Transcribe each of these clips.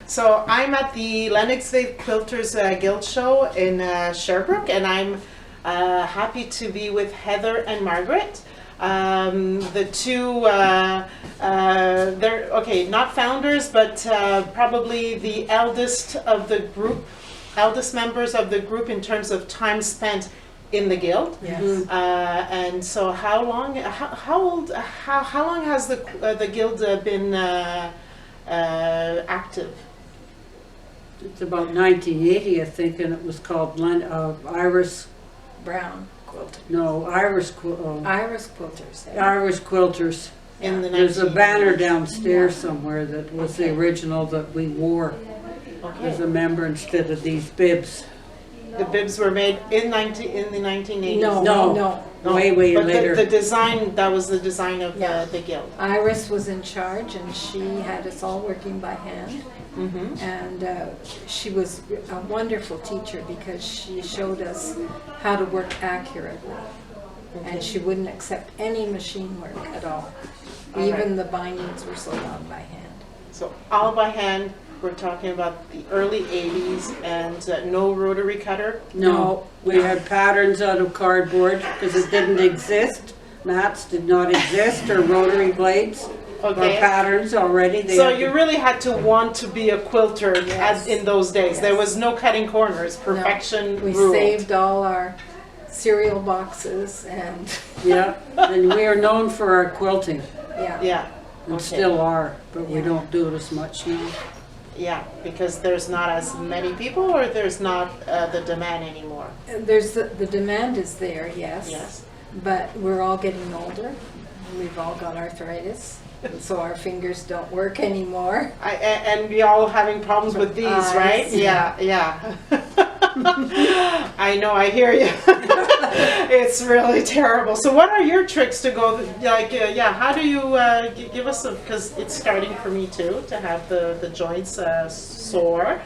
So I'm at the Lennoxville Quilters Guild Show in Sherbrooke, and I'm happy to be with Heather and Margaret. The two, they're, okay, not founders, but probably the eldest of the group, eldest members of the group in terms of time spent in the guild. Yes. And so how long has the guild been active? It's about 1980, I think, and it was called Iris. Brown quilter. No, Iris quilters. Irish Quilters. In the There's a 1980s. banner downstairs somewhere that was the original that we wore as a member instead of these bibs. The bibs were made in the 1980s. No. Way But later. the design, that was the design of the guild. Iris was in charge, and she had us all working by hand. Mm-hmm. And she was a wonderful teacher because she showed us how to work accurately. And she wouldn't accept any machine work at all. Even the bindings were so done by hand. So all by hand. We're talking about the early 80s, and no rotary cutter. No, we had patterns out of cardboard because it didn't exist. Mats did not exist, or rotary blades, or patterns already. So you really had to want to be a quilter Yes. as in those days. Yes. There was no cutting corners. Perfection We ruled. saved all our cereal boxes and Yeah, and we are known for our quilting, Yeah. and Okay. still are, but we don't do it as much now. Yeah, because there's not as many people, or there's not the demand anymore. there's the demand is there, yes. Yes. But we're all getting older. We've all got arthritis, and so our fingers don't work anymore. And we all having problems with these, Eyes. right? Yeah. I know, I hear you. It's really terrible. So what are your tricks to go, how do you, give us some, because it's starting for me too, to have the joints sore.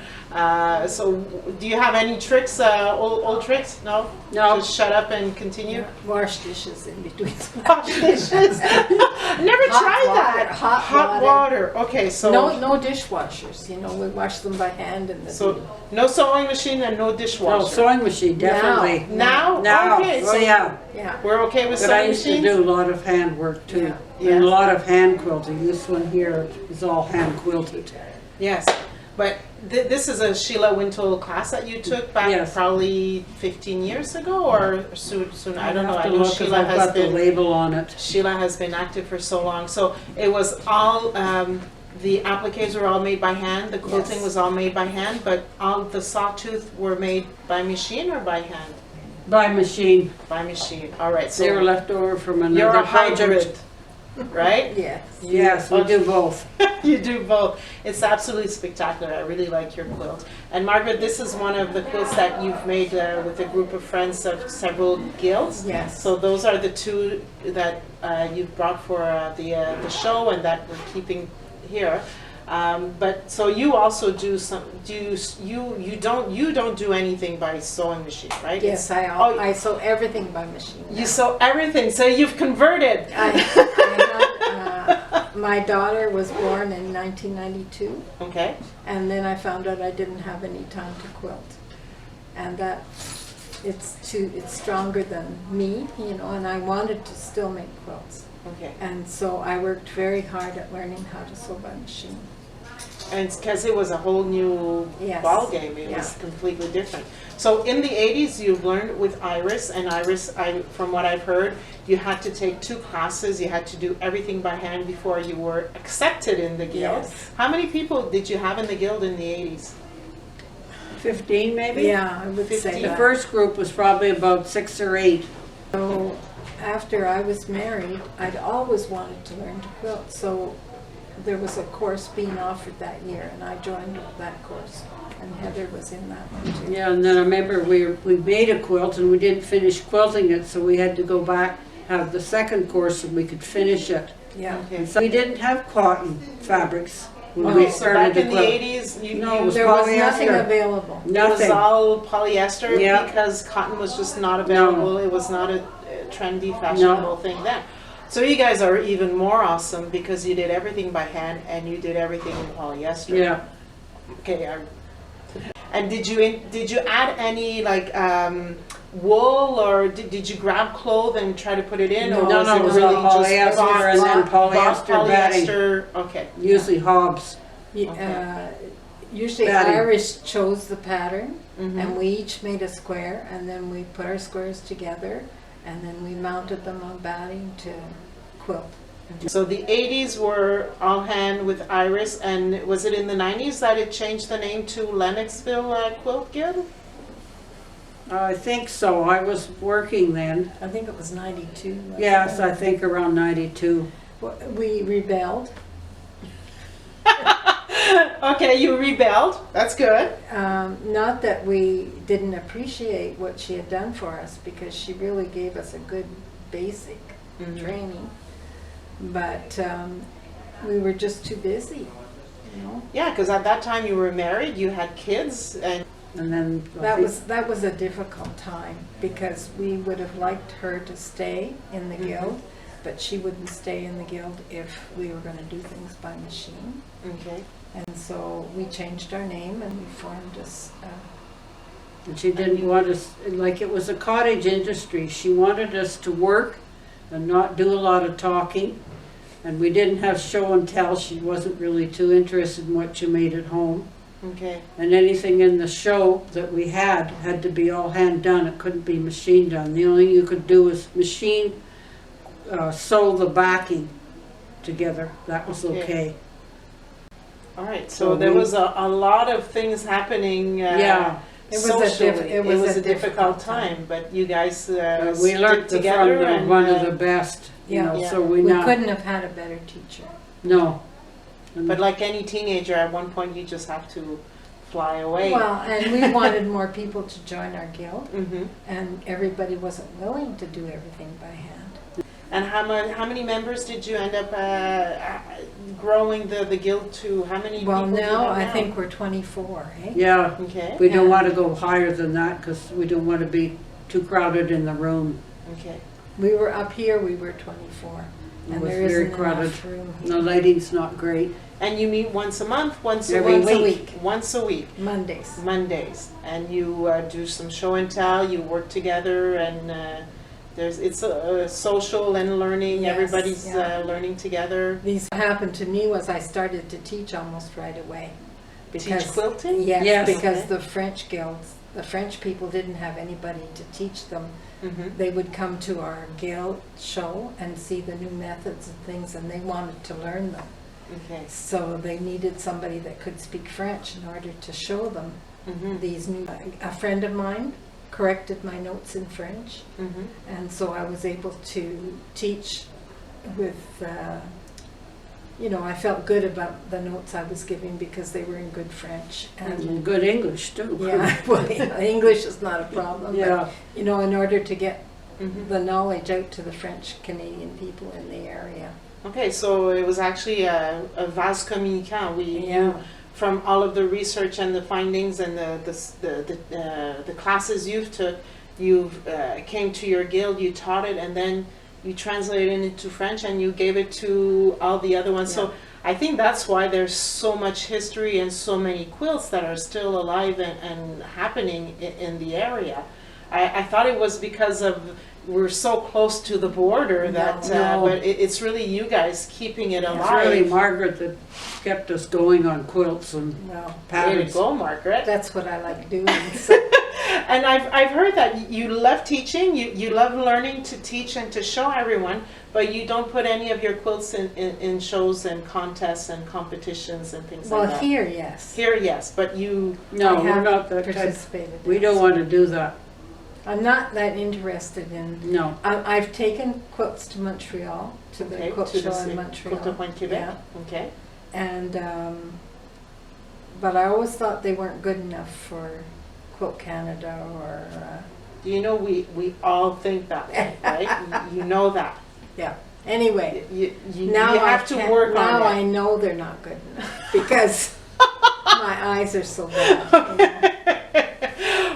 So do you have any tricks, old tricks? No? No. Just shut up and continue? Wash dishes in between. Wash dishes? Never tried that. Hot water. Okay, so. No dishwashers. We wash them by hand and So no sewing machine and no dishwasher. No, sewing machine, definitely. Now? Now, Okay, oh so yeah. we're okay with But I sewing used to machines? do a lot of hand work too. Yeah. And a lot of hand quilting. This one here is all hand quilted. Yes, but this is a Sheila Wintle class that you took back Yes. probably 15 years ago, or soon. I don't know. I have to know look 'cause Sheila I've has got the been label on it. active for so long. So it was all the appliques were all made by hand. The quilting Yes. was all made by hand, but all the sawtooth were made by machine or by hand. By machine. By machine. All right. So They were left over from another you're a project. hybrid, right? yes. Yes, we do both. You do both. It's absolutely spectacular. I really like your quilt. And Margaret, this is one of the quilts that you've made with a group of friends of several guilds. Yes. So those are the two that you've brought for the show, and that we're keeping here. But so you also do some. You don't do anything by sewing machine, right? Yes, I sew everything by machine. You sew everything. So you've converted. My daughter was born in 1992, Okay. and then I found out I didn't have any time to quilt, and that it's stronger than me, and I wanted to still make quilts, Okay. and so I worked very hard at learning how to sew by machine. And it's because it was a whole new Yes. ball game. It was completely different. So in the 80s, you learned with Iris, and Iris, from what I've heard, you had to take 2 classes. You had to do everything by hand before you were accepted in the guild. Yes. How many people did you have in the guild in the 80s? 15 maybe? Yeah, I would 15. say The that. first group was probably about 6 or 8. So after I was married, I'd always wanted to learn to quilt, so there was a course being offered that year, and I joined that course, and Heather was in that one too. Yeah, and then I remember we made a quilt and we didn't finish quilting it, so we had to go back, have the second course so we could finish it. Yeah. Okay. And so we didn't have cotton fabrics when Okay, we so started back to in the quilt. 80s, No, it was There was nothing polyester. available. it was Nothing. all polyester Yeah. because cotton was just not available. It was not a trendy, fashionable thing then. So you guys are even more awesome because you did everything by hand and you did everything in polyester. Yeah. Okay. And did you add any like wool, or did you grab cloth and try to put it in? No, or was it was really polyester and then polyester batting. Okay. Usually Hobbs. Usually Batting. Iris chose the pattern, Mhm. and we each made a square, and then we put our squares together, and then we mounted them on batting to quilt. So the 80s were all hand with Iris, and was it in the 90s that it changed the name to Lennoxville Quilt Guild? I think so. I was working then. I think it was 92. Yes, I think around 92. We rebelled. Okay, you rebelled. That's good. Not that we didn't appreciate what she had done for us, because she really gave us a good basic training, but we were just too busy, you know. Yeah, because at that time you were married, you had kids, and then That was a difficult time, because we would have liked her to stay in the guild, but she wouldn't stay in the guild if we were going to do things by machine. okay. And so we changed our name and we formed and she didn't want us, like, it was a cottage industry. She wanted us to work and not do a lot of talking. And we didn't have show and tell. She wasn't really too interested in what you made at home. Okay. And anything in the show that we had to be all hand done. It couldn't be machine done. The only thing you could do was machine sew the backing together. That was okay. All right, so there was a lot of things happening. Yeah. It was a difficult time, but you guys we learned together from and one of the best. You know, so we couldn't have had a better teacher. No. But like any teenager, at one point you just have to fly away. Well, and we wanted more people to join our guild, Mm-hmm. and everybody wasn't willing to do everything by hand. And how many members did you end up growing the guild to? How many Well, people do you now have I think we're 24, eh? Yeah. Okay. We don't want to go higher than that because we don't want to be too crowded in the room. Okay. We were up here, we were 24. It And was there very isn't crowded. enough room The here. lighting's not great. And you meet once a month, once a Every week. Once a week. Mondays. Mondays, and you do some show and tell. You work together, and it's social and learning. Yes, Everybody's yeah. learning together. What happened to me was I started to teach almost right away. Teach quilting? Yes, Yes. because Okay. the French guilds, the French people didn't have anybody to teach them. Mm-hmm. They would come to our guild show and see the new methods and things, and they wanted to learn them. Okay. So they needed somebody that could speak French in order to show them Mm-hmm. these new. A friend of mine corrected my notes in French, Mm-hmm. and so I was able to teach with, I felt good about the notes I was giving because they were in good French. And good English too. Yeah, well, English is not a problem. Yeah. But, in order to get Mm-hmm. the knowledge out to the French Canadian people in the area. Okay, so it was actually a vase communicant. From all of the research and the findings and the classes you've took, came to your guild, you taught it, and then you translated it into French and you gave it to all the other ones. Yeah. So I think that's why there's so much history and so many quilts that are still alive and happening in the area. I thought it was because of we're so close to the border that, No. but it's really you guys keeping it It's alive. really Margaret that kept us going on quilts and Well, Way to patterns. go, Margaret. that's what I like doing. So, And I've heard that you love teaching, you love learning to teach and to show everyone, but you don't put any of your quilts in shows and contests and competitions and things like that. here, yes. Here, yes, but you, No, I we're have not that type. participated. We in don't some. want to do that. I'm not that interested in. No. I've taken quilts to Montreal, to the okay, quilt to show the in Montreal. Quilt Point, Quebec, Yeah. okay. And but I always thought they weren't good enough for Quilt Canada or You know, we all think that way, right? You know that. yeah. Anyway, You now have to work on Now it. I know they're not good enough because my eyes are so bad.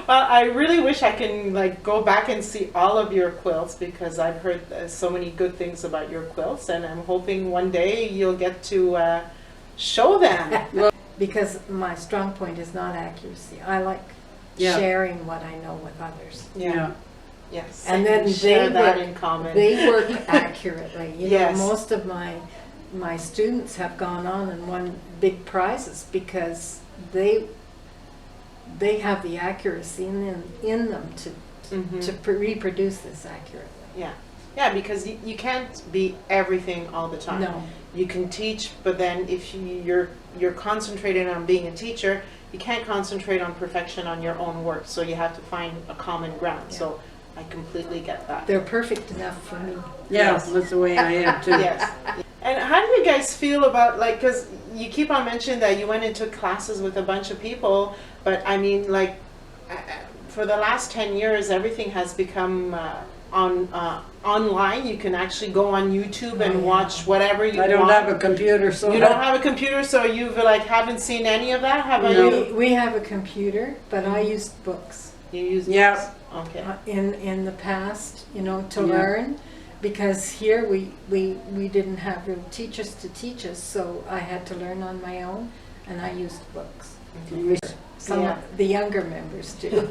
Well, I really wish I can go back and see all of your quilts because I've heard so many good things about your quilts, and I'm hoping one day you'll get to show them. because my strong point is not accuracy. I like Yeah. sharing what I know with others. Yeah. Yes. And then we share they that work- in common. They work accurately. You Yes. know, most of my students have gone on and won big prizes because they have the accuracy in them Mhm. to reproduce this accurately. Yeah. Yeah, because you can't be everything all the time. No. You can teach, but then if you're concentrating on being a teacher, you can't concentrate on perfection on your own work. So you have to find a common ground. Yeah. So I completely get that. They're perfect enough for me. Yeah, Yes. that's the way I am too. Yes. And how do you guys feel about, like, because you keep on mentioning that you went and took classes with a bunch of people, but I mean, like, for the last 10 years, everything has become online. You can actually go on YouTube and Oh, yeah. watch whatever you I don't want. have a computer, so You don't have a computer, so you've like haven't seen any of that, have No. you? We have a computer, but I used books You use Yeah. books? Okay. in the past, you know, to Yeah. learn, because here we didn't have real teachers to teach us, so I had to learn on my own, and I used books. Some Yeah. of the younger members do.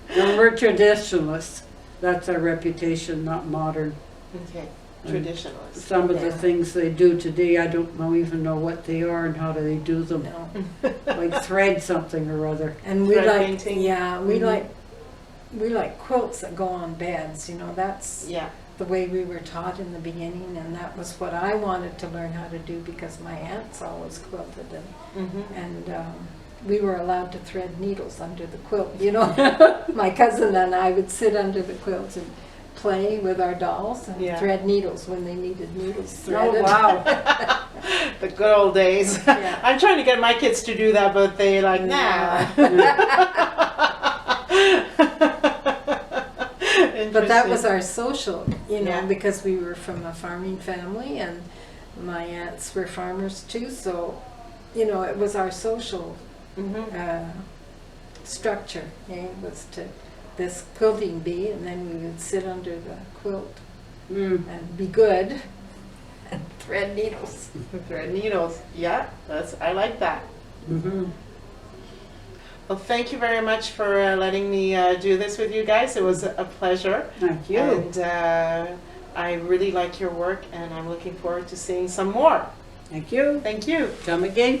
And we're traditionalists. That's our reputation, not modern. Okay. Traditionalist. Some of the Yeah. things they do today, I don't even know what they are and how do they do them. No. Like thread something or other. And we Thread like, painting. yeah, Mhm. we like quilts that go on beds. You know, that's Yeah. the way we were taught in the beginning, and that was what I wanted to learn how to do because my aunts always quilted, Mm-hmm. and we were allowed to thread needles under the quilt. You know, my cousin and I would sit under the quilt and play with our dolls and Yeah. thread needles when they needed needles Oh, threaded. wow. The good old days. Yeah. I'm trying to get my kids to do that, but they like, nah. But that was our social, you know, Yeah. because we were from a farming family and my aunts were farmers too, so, you know, it was our social Mm-hmm. structure. It was to this quilting bee, and then we would sit under the quilt Mm. and be good and thread needles. Thread needles. Yeah, I like that. Mm-hmm. Well, thank you very much for letting me do this with you guys. It was a pleasure. Thank you. And I really like your work, and I'm looking forward to seeing some more. Thank you. Thank you. Come again.